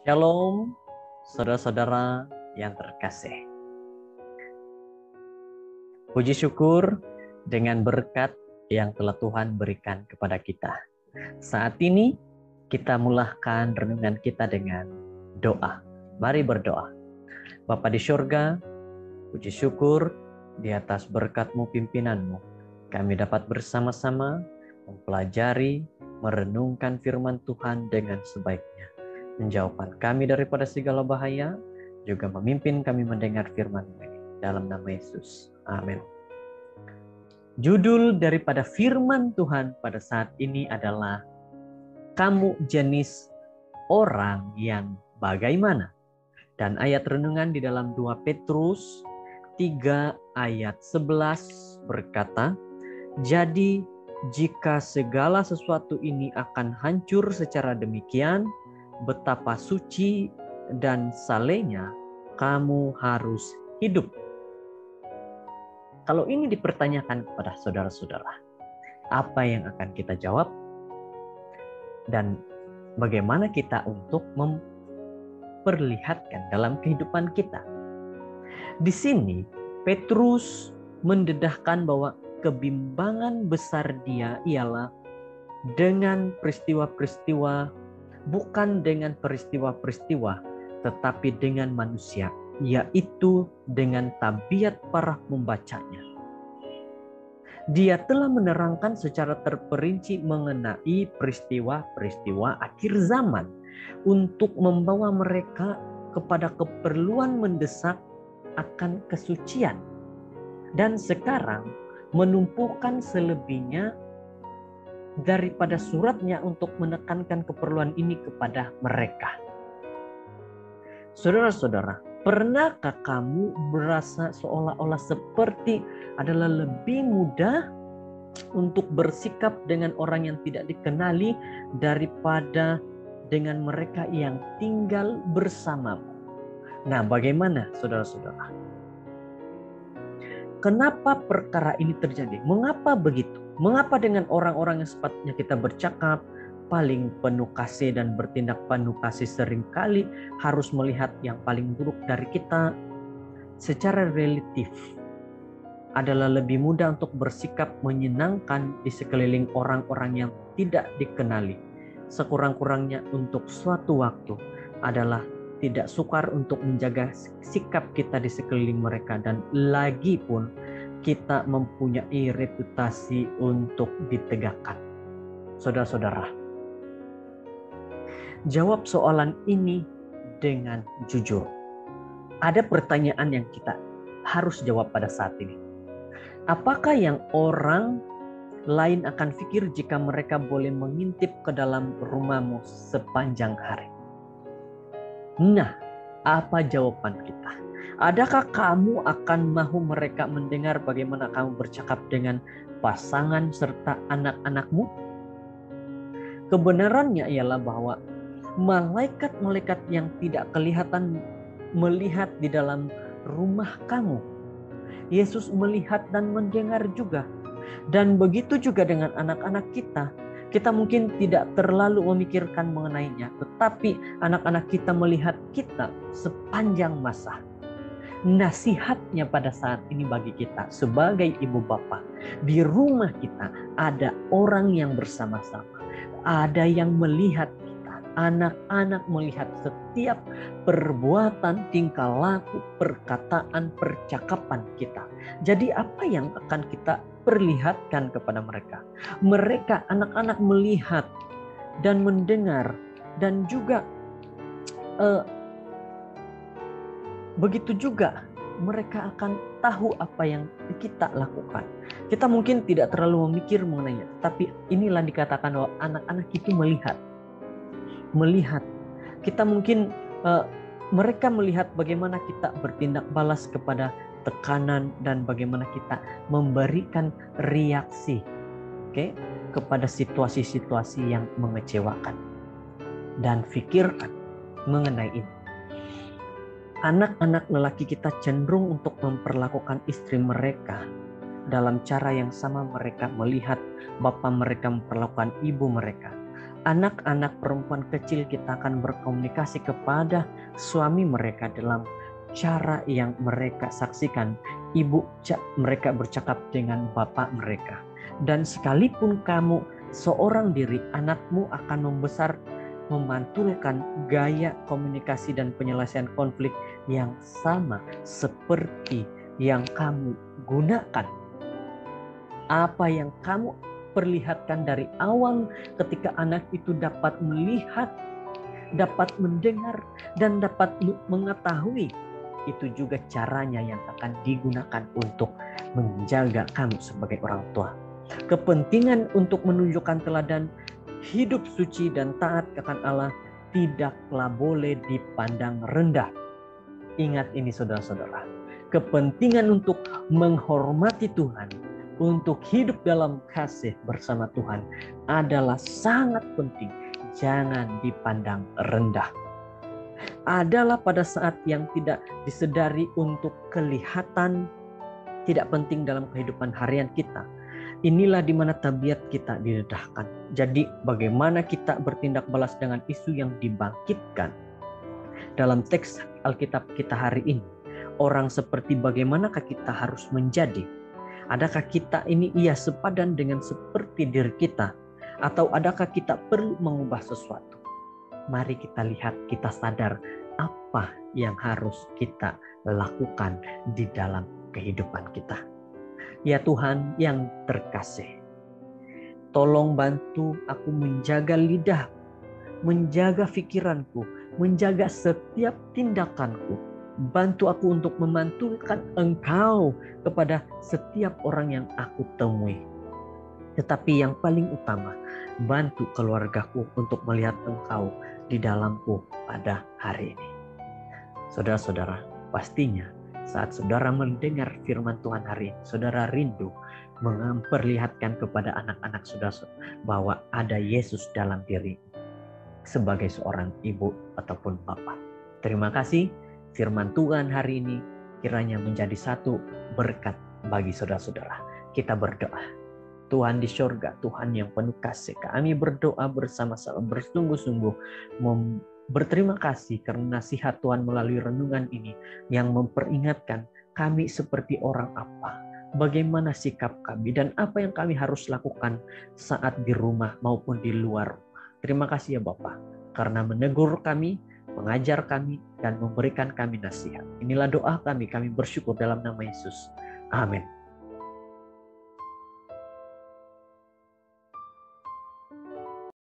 Shalom, saudara-saudara yang terkasih. Puji syukur dengan berkat yang telah Tuhan berikan kepada kita. Saat ini kita mulahkan renungan kita dengan doa. Mari berdoa. Bapa di surga, puji syukur di atas berkat-Mu, pimpinan-Mu. Kami dapat bersama-sama mempelajari, merenungkan firman Tuhan dengan sebaiknya. Menjauhkan kami daripada segala bahaya, juga memimpin kami mendengar firman-Mu ini. Dalam nama Yesus. Amin. Judul daripada firman Tuhan pada saat ini adalah kamu jenis orang yang bagaimana? Dan ayat renungan di dalam 2 Petrus 3 ayat 11 berkata, jadi jika segala sesuatu ini akan hancur secara demikian, betapa suci dan salehnya kamu harus hidup. Kalau ini dipertanyakan kepada saudara-saudara, apa yang akan kita jawab? Dan bagaimana kita untuk memperlihatkan dalam kehidupan kita? Di sini Petrus mendedahkan bahwa kebimbangan besar dia ialah dengan peristiwa-peristiwa, bukan dengan peristiwa-peristiwa, tetapi dengan manusia, yaitu dengan tabiat para pembacanya. Dia telah menerangkan secara terperinci mengenai peristiwa-peristiwa akhir zaman untuk membawa mereka kepada keperluan mendesak akan kesucian. Dan sekarang menumpukan selebihnya daripada suratnya untuk menekankan keperluan ini kepada mereka. Saudara-saudara, pernahkah kamu merasa seolah-olah seperti adalah lebih mudah untuk bersikap dengan orang yang tidak dikenali daripada dengan mereka yang tinggal bersamamu? Nah, bagaimana saudara-saudara? Kenapa perkara ini terjadi? Mengapa begitu? Mengapa dengan orang-orang yang sepatutnya kita bercakap, paling penuh kasih dan bertindak penuh kasih, seringkali harus melihat yang paling buruk dari kita? Secara relatif adalah lebih mudah untuk bersikap menyenangkan di sekeliling orang-orang yang tidak dikenali. Sekurang-kurangnya untuk suatu waktu adalah tidak sukar untuk menjaga sikap kita di sekeliling mereka, dan lagi pun kita mempunyai reputasi untuk ditegakkan. Saudara-saudara, jawab soalan ini dengan jujur. Ada pertanyaan yang kita harus jawab pada saat ini. Apakah yang orang lain akan pikir jika mereka boleh mengintip ke dalam rumahmu sepanjang hari? Nah, apa jawaban kita? Adakah kamu akan mahu mereka mendengar bagaimana kamu bercakap dengan pasangan serta anak-anakmu? Kebenarannya ialah bahwa malaikat-malaikat yang tidak kelihatan melihat di dalam rumah kamu. Yesus melihat dan mendengar juga. Dan begitu juga dengan anak-anak kita. Kita mungkin tidak terlalu memikirkan mengenainya, tetapi anak-anak kita melihat kita sepanjang masa. Nasihatnya pada saat ini bagi kita sebagai ibu bapa, di rumah kita ada orang yang bersama-sama, ada yang melihat kita. Anak-anak melihat setiap perbuatan, tingkah laku, perkataan, percakapan kita. Jadi apa yang akan kita perlihatkan kepada mereka? Mereka, anak-anak, melihat dan mendengar, dan juga begitu juga mereka akan tahu apa yang kita lakukan. Kita mungkin tidak terlalu memikir mengenainya, tapi inilah dikatakan bahwa anak-anak itu melihat. Kita mungkin mereka melihat bagaimana kita bertindak balas kepada tekanan dan bagaimana kita memberikan reaksi kepada situasi-situasi yang mengecewakan. Dan pikirkan mengenai ini. Anak-anak lelaki kita cenderung untuk memperlakukan istri mereka dalam cara yang sama mereka melihat bapak mereka memperlakukan ibu mereka. Anak-anak perempuan kecil kita akan berkomunikasi kepada suami mereka dalam cara yang mereka saksikan. Mereka bercakap dengan bapak mereka. Dan sekalipun kamu seorang diri, anakmu akan membesar memantulkan gaya komunikasi dan penyelesaian konflik yang sama seperti yang kamu gunakan. Apa yang kamu perlihatkan dari awal ketika anak itu dapat melihat, dapat mendengar, dan dapat mengetahui, itu juga caranya yang akan digunakan untuk menjaga kamu sebagai orang tua. Kepentingan untuk menunjukkan teladan hidup suci dan taat akan Allah tidaklah boleh dipandang rendah. Ingat ini saudara-saudara, kepentingan untuk menghormati Tuhan, untuk hidup dalam kasih bersama Tuhan adalah sangat penting, jangan dipandang rendah. Adalah pada saat yang tidak disedari untuk kelihatan tidak penting dalam kehidupan harian kita. Inilah di mana tabiat kita didedahkan. Jadi bagaimana kita bertindak balas dengan isu yang dibangkitkan. Dalam teks Alkitab kita hari ini, orang seperti bagaimanakah kita harus menjadi? Adakah kita ini sepadan dengan seperti diri kita? Atau adakah kita perlu mengubah sesuatu? Mari kita lihat, kita sadar apa yang harus kita lakukan di dalam kehidupan kita. Ya Tuhan yang terkasih, tolong bantu aku menjaga lidah, menjaga pikiranku, menjaga setiap tindakanku. Bantu aku untuk memantulkan Engkau kepada setiap orang yang aku temui. Tetapi yang paling utama, bantu keluargaku untuk melihat Engkau di dalamku pada hari ini. Saudara-saudara, pastinya saat saudara mendengar firman Tuhan hari ini, saudara rindu memperlihatkan kepada anak-anak saudara bahwa ada Yesus dalam diri sebagai seorang ibu ataupun bapak. Terima kasih. Firman Tuhan hari ini kiranya menjadi satu berkat bagi saudara-saudara. Kita berdoa. Tuhan di surga, Tuhan yang penuh kasih, kami berdoa bersama-sama bersungguh-sungguh berterima kasih karena nasihat Tuhan melalui renungan ini yang memperingatkan kami seperti orang apa, bagaimana sikap kami, dan apa yang kami harus lakukan saat di rumah maupun di luar rumah. Terima kasih ya Bapak, karena menegur kami, mengajar kami, dan memberikan kami nasihat. Inilah doa kami bersyukur dalam nama Yesus. Amin.